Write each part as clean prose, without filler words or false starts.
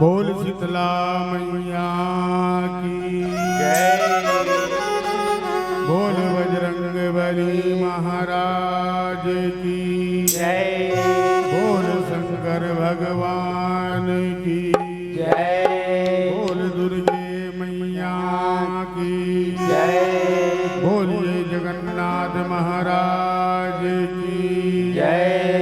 बोल शीतला मैया की जय। बोल बजरंग बली महाराज की जय। बोल शंकर भगवान की जय। बोल दुर्गे मैया की जय। बोलिए जगन्नाथ महाराज की जय।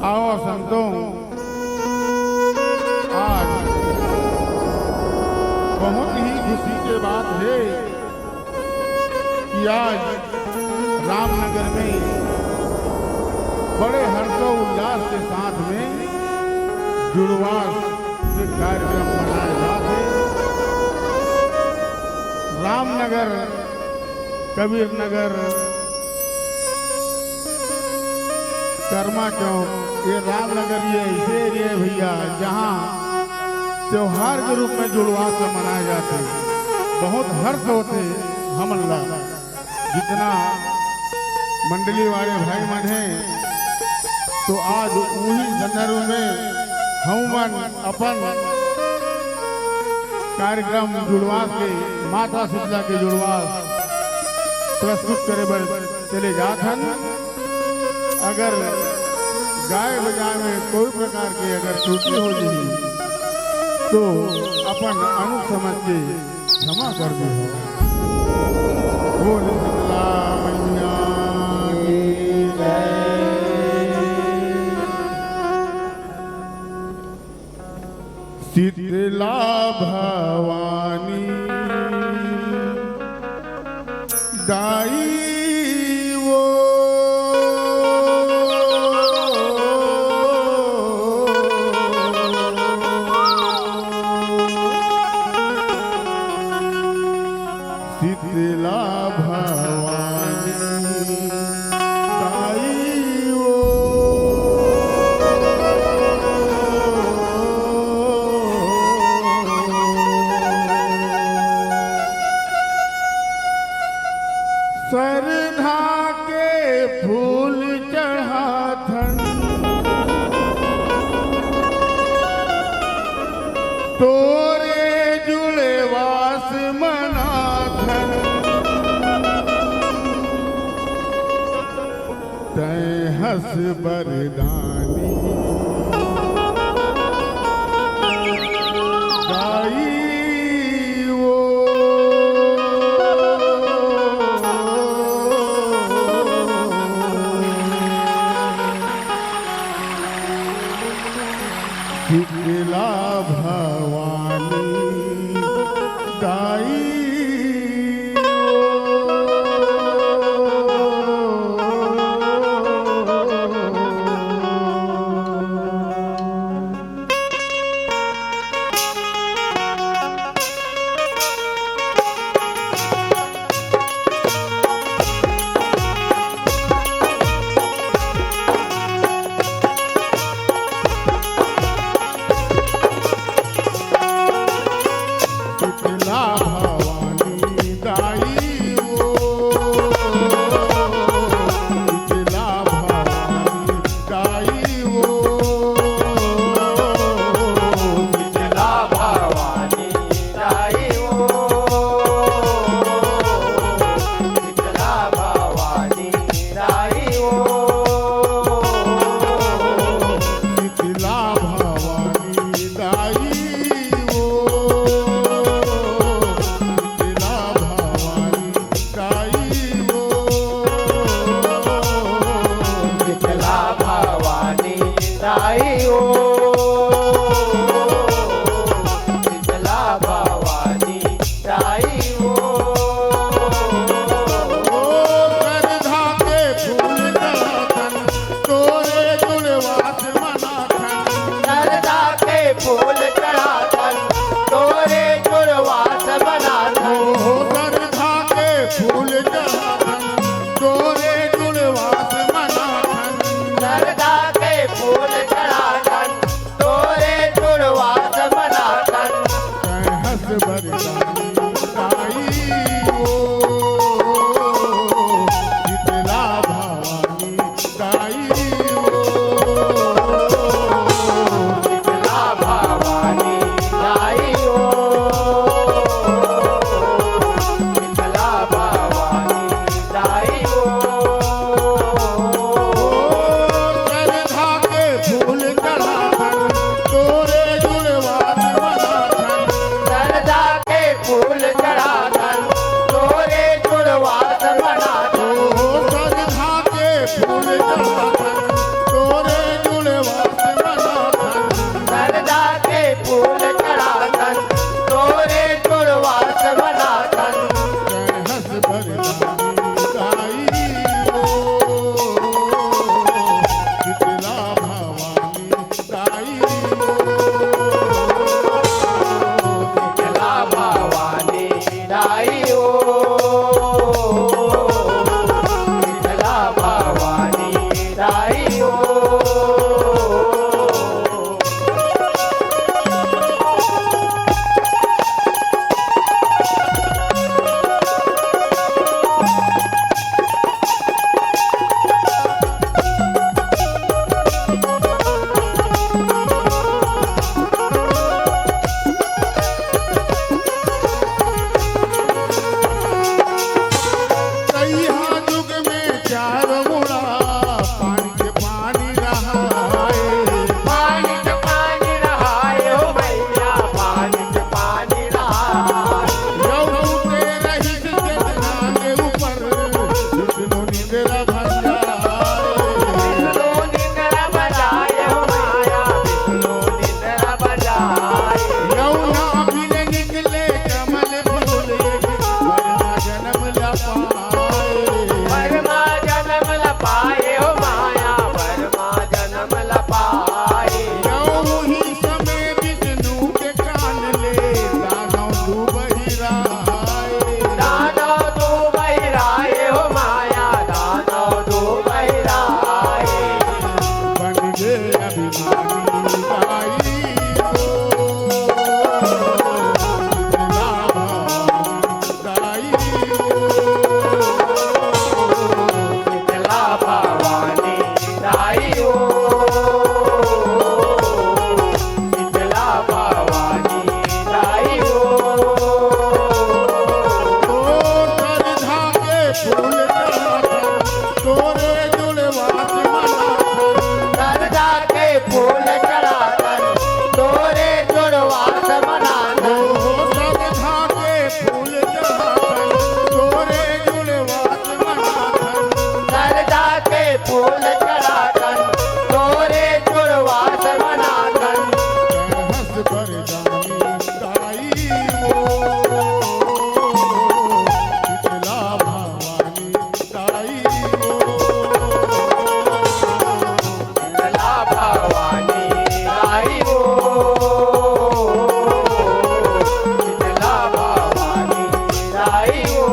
आओ संतों, आज बहुत ही खुशी की बात है कि आज रामनगर में बड़े हर्षोल्लास के साथ में जुड़वास के कार्यक्रम मनाए जाते। रामनगर, कबीर नगर, कर्मा चौक, ये रामनगर ये ऐसे एरिया है भैया जहाँ त्योहार के रूप में जुड़वास मनाए जाते। बहुत हर्ष होते हम अल्लाह जितना मंडली वाले भाई मन हैं, तो आज वही संदर्भ में हम अपन कार्यक्रम जुड़वास के माता शीतला के जुड़वास प्रस्तुत करे बर चले जाथन। अगर गाय बजाय में कोई प्रकार की अगर त्रुटि हो जाए तो अपन अनु समझ के क्षमा कर दी हो। बोल शीतला मैया की जय। शीतला भवानी दाई वो शीतला भवानी दाई वो सरधा के फूल चढ़ाथन तोरे जुड़े वास मनाथन। तय हस बरदानी गाई वो शीतला भवानी दाई शीतला भवानी दाई वो कहिया जुग में चार मुड़ा पानी के पानी रहाए पानी के पानी रहाए हो मैया पानी के पानी रहाए यऊ ते रही चेतना के ऊपर जितनो निंदरा भर जाए विष्णु निंद्रा बजाए हो माया विष्णु निंद्रा बजाए यऊ ना भी निकले कमल फूल वरना जन्म लपाए वर्मा जन्म लपाए हो माया वर्मा जन्म लपाए यऊ ही समय विष्णु के कान ले दानव तू बहिराए दानव तू बहिराए हो माया दानव तू बहिराए बन गए अभिमानी गाई शीतला भवानी दाई हो शीतला भवानी दाई हो तोरे जुड़वात सरदा के फूल चढ़ाकर तोरे जुड़वास मनाना सरधा के फूल चढ़ाकर तोरे जुड़वात मनाकर सरदा के फूल चढ़ाकर तोरे जुड़वास मनाकर हंस पर जानी दाई वो शीतला भवानी दाई शीतला भवानी दाई हो शीतला भवानी दाई हो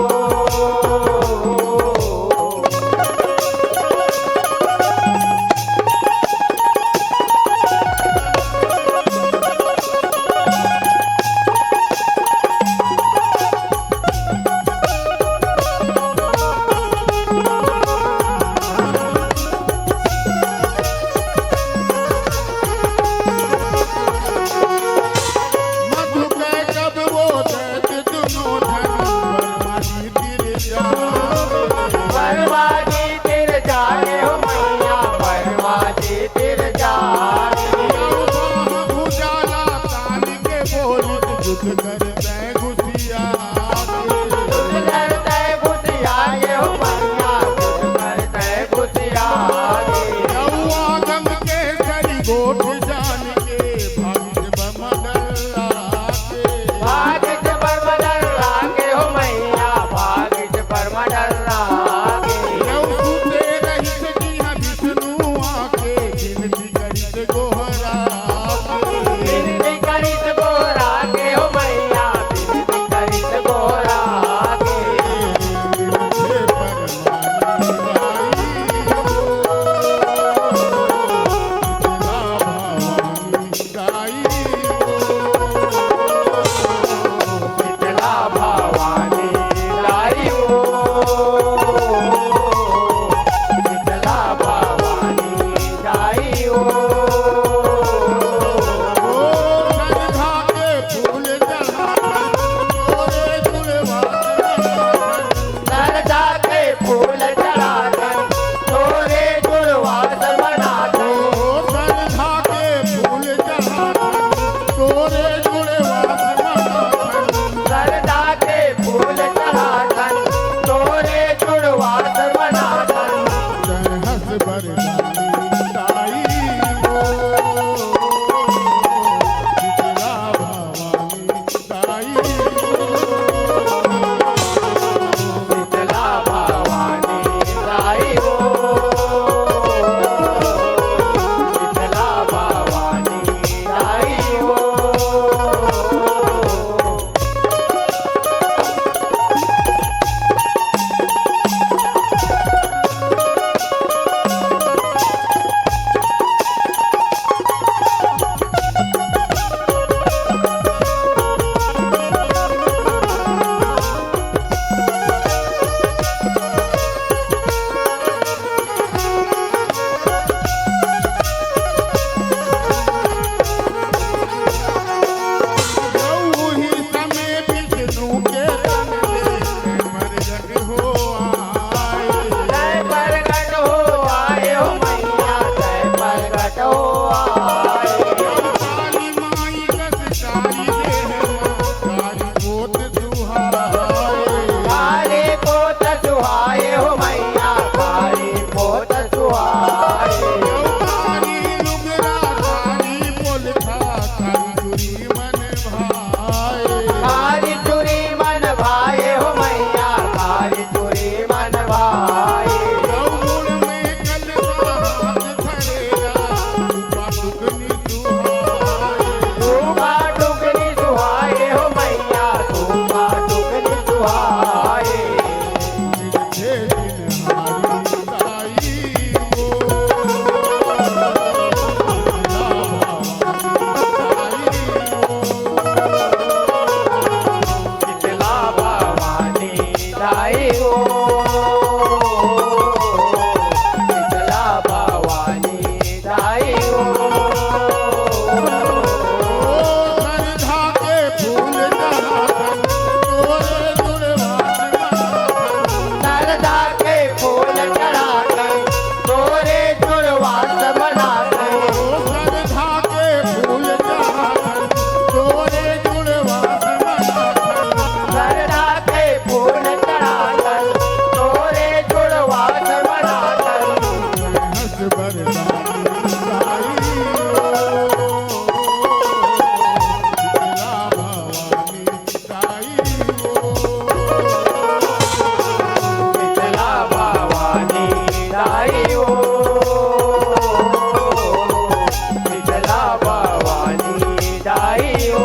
मधु के कब वो दैत दुनो धन बरमानी तिर जाए परवाजी तिर जाए हो मैया परवाजी तिर जाए उजाला तान के बोलित जुग कर तै घुसिया तुझ करते घुसियाए हो मैया तुझ करते घुसियाए आगम के करी गोठ जान के भक्त बमदल्ला के भागित पर मडर लागे हो मैया भागित पर मडर लागे यऊ सुते रहित जिहा विष्णु आके गिनती करित गोहरा बिनती करित गोरा के हो मैया बिनती करित गोरा के परमानी गाई संकट हो आए। काली माई कस कारी देह काली पोत सुहाए। काली पोत सुहाए हो मैया काली पोत सुहाए। काली लुगरा काली पोलखा काली चुरी मन भाए। काली चुरी मन भाए हो मैया काली चुरी मन भाए। गौमुड़ में कलसा हाथ धरेगा रूपा टुकनी सुहाए। सूबा टुकनी सुहाए हो मैया सूबा टुकनी सुहाए। जिनके जिनहारी ताई वो शीतला भवानी दाई हो शीतला भवानी दाई हो। सरधा के फूल चढ़ाकर तोरे जुड़वास मनाकर। सरदा के फूल चढ़ाकर तोरे जुड़वास बनाकर। सरधा के फूल चढ़ाकर तोरे जुड़वास मनाकर। सरदा के फूल चढ़ाकर तोरे जुड़वास बनाकर। हंस बरदानी साई हो शीतला भवानी साई हो। शीतला भवानी दाई हो शीतला भवानी दाई हो।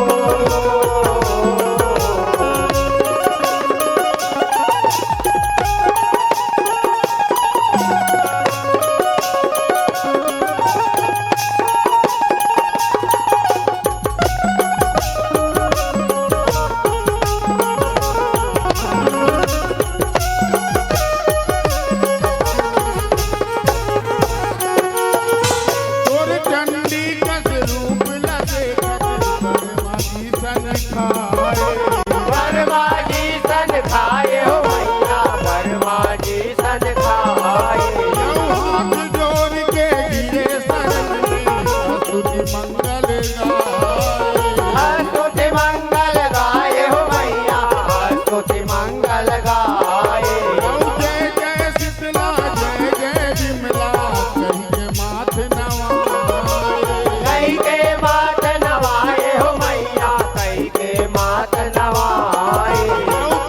तोर चंडी कस रूप लगे बरमासी सन खाए। वर्मा जी सन खाए हो मैया वर्मा जी सन खाए। हाथ जोड़ के गिरे शरण में स्तुति मंगल गाए। स्तुति मंगल गाए हो मैया स्तुति मंगल गाए। जय जय शीतला जय जय विमला कही के माथ नवाए। कई के मात नवाए हो मैया कई के मात नवाए।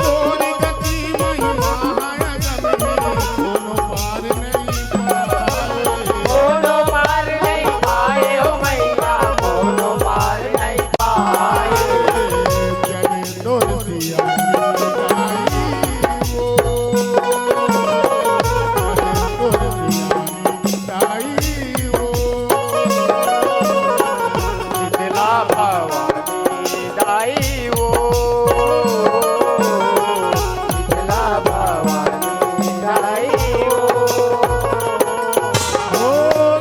तोरी गति महिमा है अगम में दोनों पार नहीं पाए। दोनों पार नहीं पाए हो मैया दोनों पार नहीं पाए। चले तोर सियानी गाई वो चले तोर सियानी गाई वो। शीतला भवानी दाई हो शीतला भवानी दाई हो।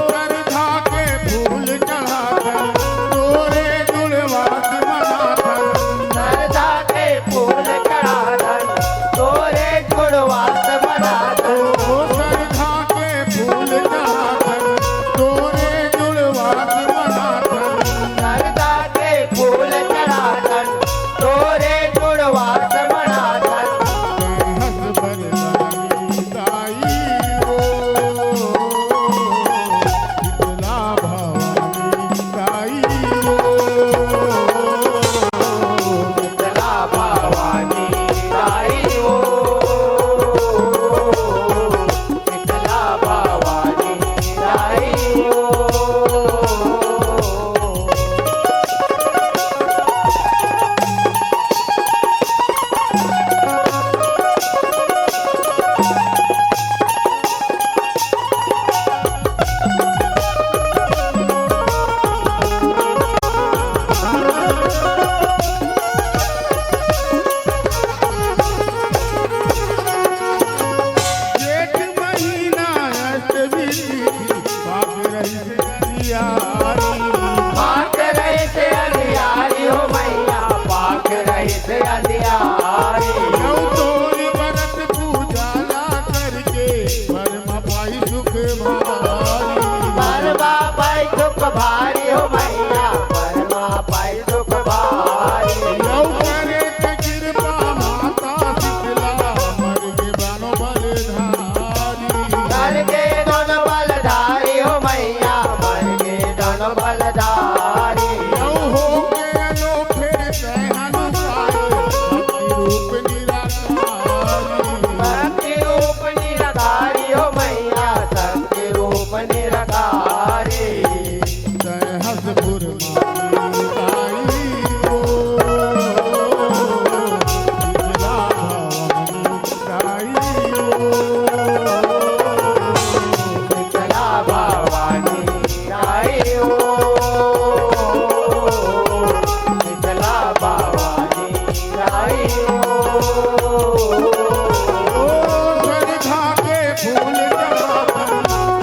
सरधा के फूल चढ़ाकर तोरे जुड़वास मनाकर। सरदा के फूल चढ़ाकर तोरे जुड़वास बनाकर। सरधा के फूल चढ़ाकर तोरे जुड़वास मनाकर। सरदा के फूल चढ़ाकर तोरे जुड़वास बनाकर। हंस बरदानी साई हो शीतला भवानी साई हो। शीतला भवानी दाई हो शीतला भवानी दाई हो। जेठ महीना अष्टमी तिथि भाग रही से अंधियारी। पाक रही से अंधियारी हो मैया पाक रही से अंधियारी। नौ तोर व्रत पूजा ला करके परम पाई सुख भारी। परवा पाई भारी हो मैया परमा पाई दुख भारी यौ करे ते कृपा माता शीतला मर के बानो बलधारी कर के दोनों बलधारी हो मैया मर के दोनों बलधारी यौ हो के अनोखे सहन पाए भक्ति रूप निराकारी भक्ति रूप निराकारी हो मैया शक्ति रूप निराकारी सहसपुर माई ताई हो शीतला भवानी ताई हो शीतला भवानी आई हो श्रद्धा के फूल चढ़ाकर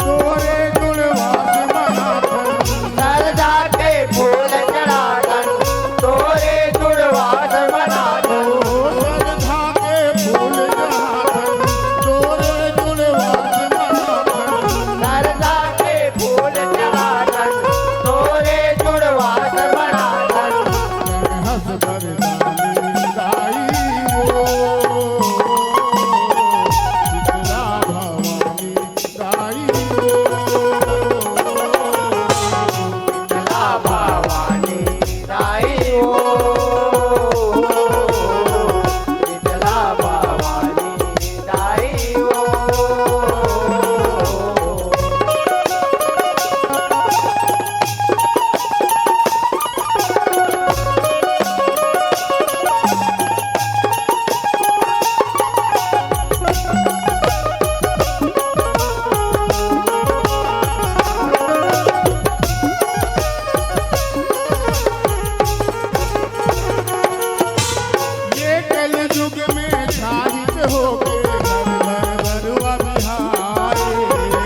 तोरे जुड़वास मनाकर सरदा के फूल चढ़ाकर तोरे जुड़वास बनाकर श्रद्धा के फूल चढ़ाकर तोरे जुड़वास मनाकर सरदा के फूल चढ़ाकर तोरे जुड़वास बनाकर हंस बरदानी दाई हो शीतला भवानी दाई हो शीतला भवानी आई हो शीतला भवानी आई हो ये कल युग में धारित होके घर घर बरुआ बिहारे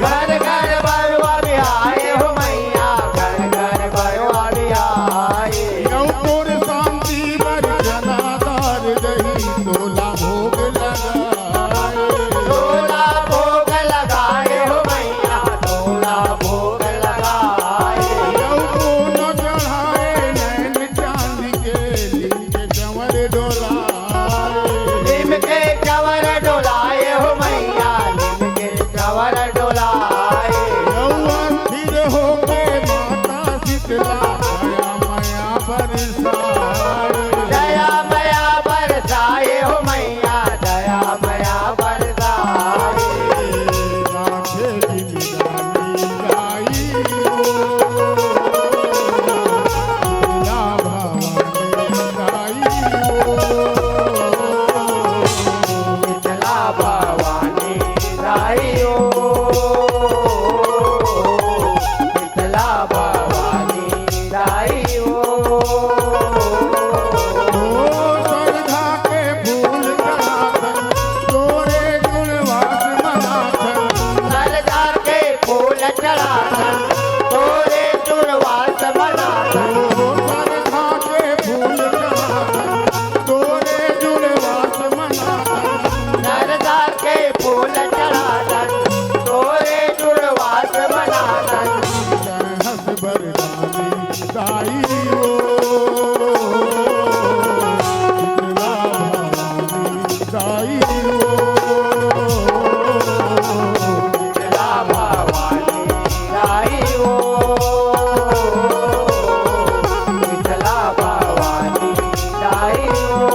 घर घर बरुआ बिहाए हो मैया घर घर बरुआ बिहाए यौ तोर शांति बर जनादार दही तोला भोग लगाए तोला भोग लगाए हो मैया तोला भोग लगाए यौ कोनो चढ़ाए नैन चांदी के लिंग कंवर डोलाए निम के चवर डोलाए हो मैया निम के चवर डोलाए यौ अस्थिर होके माता शीतला माया माया बरसाए दया मया बरसाए हो मैया दया मया बरसाए राधे बिनानी गाई हो शीतला भवानी गाई हो शीतला भवानी आई हो शीतला भवानी आई हो श्रद्धा के फूल चढ़ाकर तोरे गुणवास मनाकर सरदा के फूल चढ़ाकर तोरे जुड़वास बनाकर श्रद्धा के फूल चढ़ाकर तोरे जुड़वास मनाकर सरदा के फूल चढ़ाकर तोरे जुड़वास बनाकर हंस बरदानी दाई हो शीतला भवानी दाई हो शीतला भवानी आई हो शीतला भवानी आई हो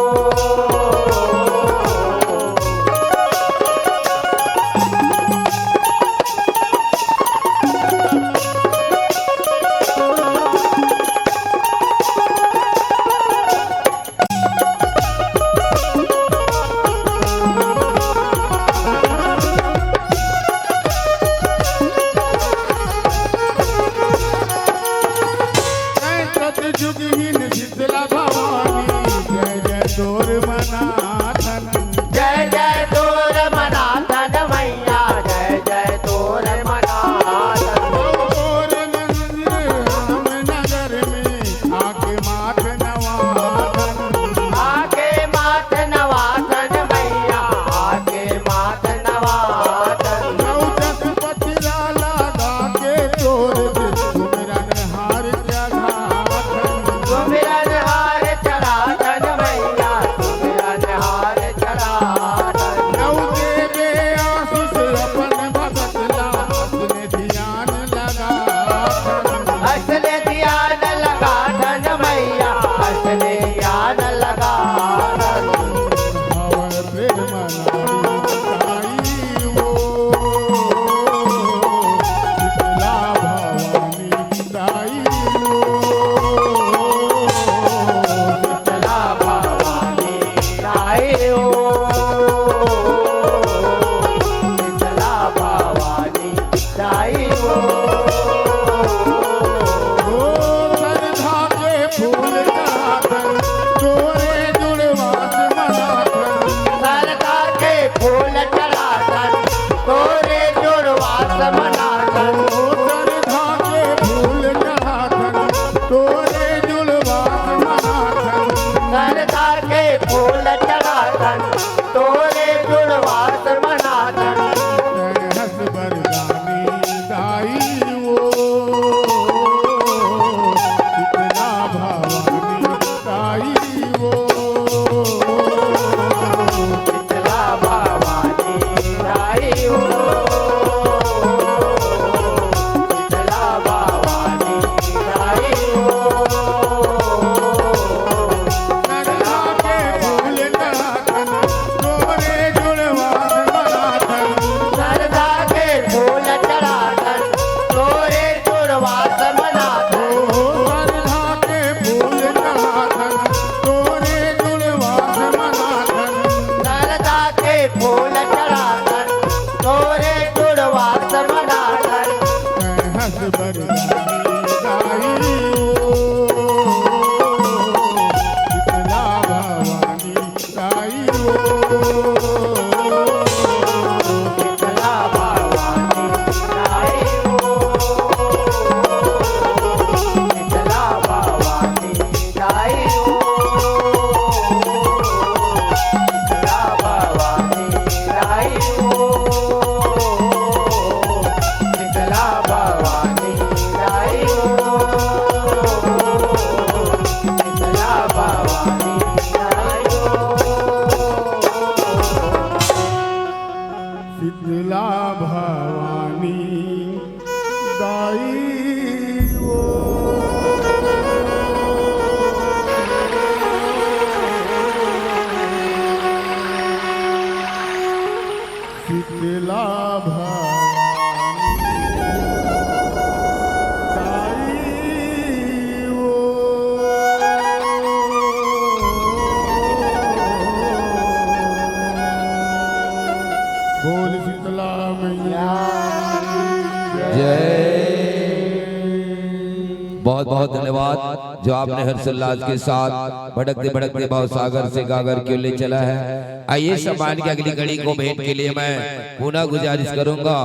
बहुत बहुत धन्यवाद जो आपने हर्षोल्लास के साथ भटकते भटकते भाव सागर से गागर क्यों ले चला है। आइए सम्मान की अगली घड़ी को भेंट के लिए मैं पुनः गुजारिश करूंगा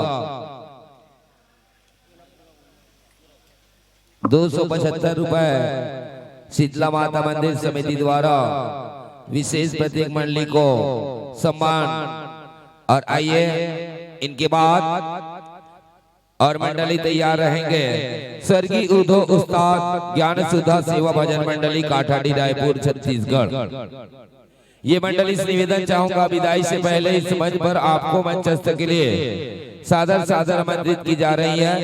275 रुपए शीतला माता मंदिर समिति द्वारा विशेष प्रत्येक मंडली को सम्मान। और आइए इनके बाद और मंडली तैयार रहेंगे स्वर्गीय उद्धव उस्ताद ज्ञान सुधा सेवा भजन मंडली काठाडी रायपुर छत्तीसगढ़। ये मंडली से निवेदन चाहूंगा विदाई से पहले इस मंच पर आपको मंचस्थ के लिए सादर सादर आमंत्रित की जा रही है।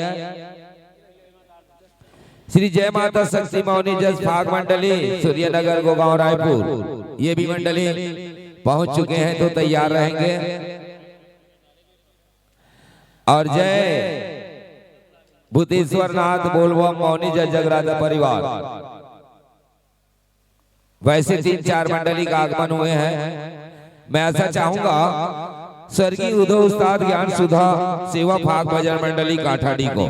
श्री जय माता शक्ति मौनी जस भाग मंडली सूर्यनगर गोगांव रायपुर, ये भी मंडली पहुंच चुके हैं तो तैयार रहेंगे। और जय भूतेश्वर नाथ बोलबम मौनी जस जगराता परिवार, वैसे 3-4 मंडली का आगमन हुए हैं। मैं ऐसा चाहूंगा स्वर्गीय उद्धव उस्ताद ज्ञान सुधा सेवा भाग भजन मंडली काठाडी को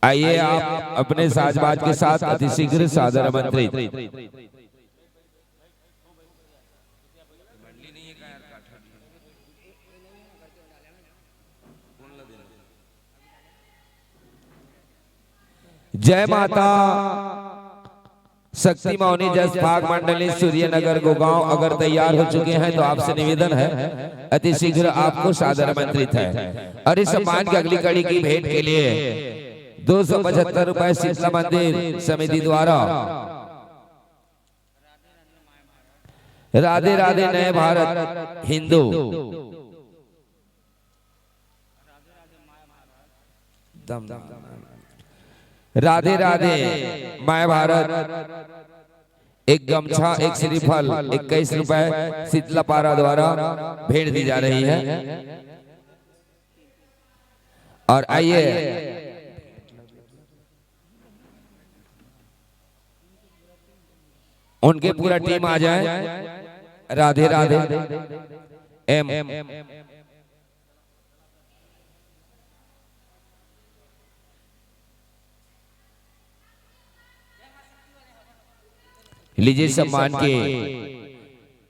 आइए आप अपने साजबाज के साथ अतिशीघ्र सादर आमंत्रित। जय माता शक्ति मौनी जस भाग मंडली सूर्यनगर गोगांव अगर तैयार हो चुके हैं तो आपसे निवेदन है अतिशीघ्र आपको सादर आमंत्रित है। और इस सम्मान की अगली कड़ी की भेंट के लिए 275 रुपए शीतला मंदिर समिति द्वारा राधे राधे नए भारत हिंदू राधे राधे माय भारत एक गमछा एक श्रीफल 21 रुपए शीतला पारा द्वारा भेंट दी जा रही है। और आइए उनके पूरा टीम आ जाए। राधे राधे एम लीजिए सम्मान के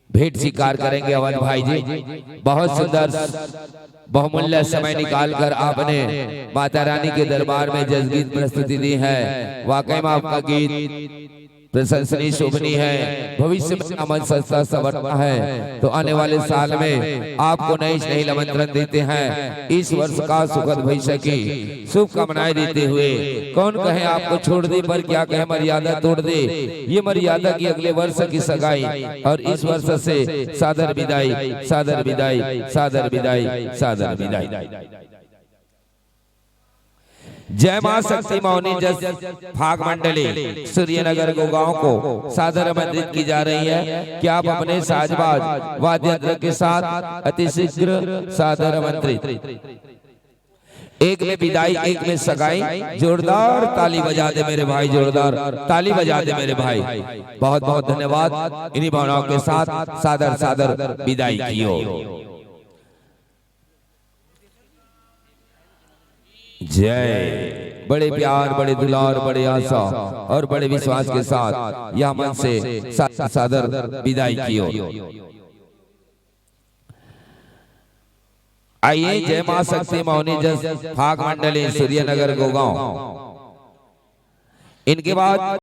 भेंट स्वीकार करेंगे अवध भाई जी। बहुत सुंदर बहुमूल्य समय निकालकर आपने माता रानी के दरबार में जसगीत प्रस्तुति दी है। वाकई में आपका गीत प्रशंसनीय शोभनीय है। भविष्य में अमन संस्था संवरना है तो आने वाले साल में आपको नई से नई आमंत्रण देते हैं। इस वर्ष का सुखद भविष्य की शुभकामनाएं देते हुए कौन कहे आपको छोड़ दे पर क्या कहे मर्यादा तोड़ दे। ये मर्यादा की अगले वर्ष की सगाई और इस वर्ष से सादर विदाई सादर विदाई सादर विदाई सादर विदाई। जय मां शक्ति मौनी जस भाग मंडली सूर्यनगर गोगांव को सादर आमंत्रित की जा रही है कि आप अपने साजबाज वाद्य यंत्र के साथ अतिशीघ्र सादर आमंत्रित। एक में विदाई एक में सगाई, जोरदार ताली बजा दे मेरे भाई, जोरदार ताली बजा दे मेरे भाई। बहुत बहुत धन्यवाद। इन्हीं भावनाओं के साथ सादर सादर विदाई की हो। जय। बड़े प्यार बड़े दुलार बड़े आशा और बड़े विश्वास के साथ यह मन से सादर विदाई की हो। आइए जय मां शक्ति मौनी जस भाग मंडली सूर्यनगर गोगांव, इनके बाद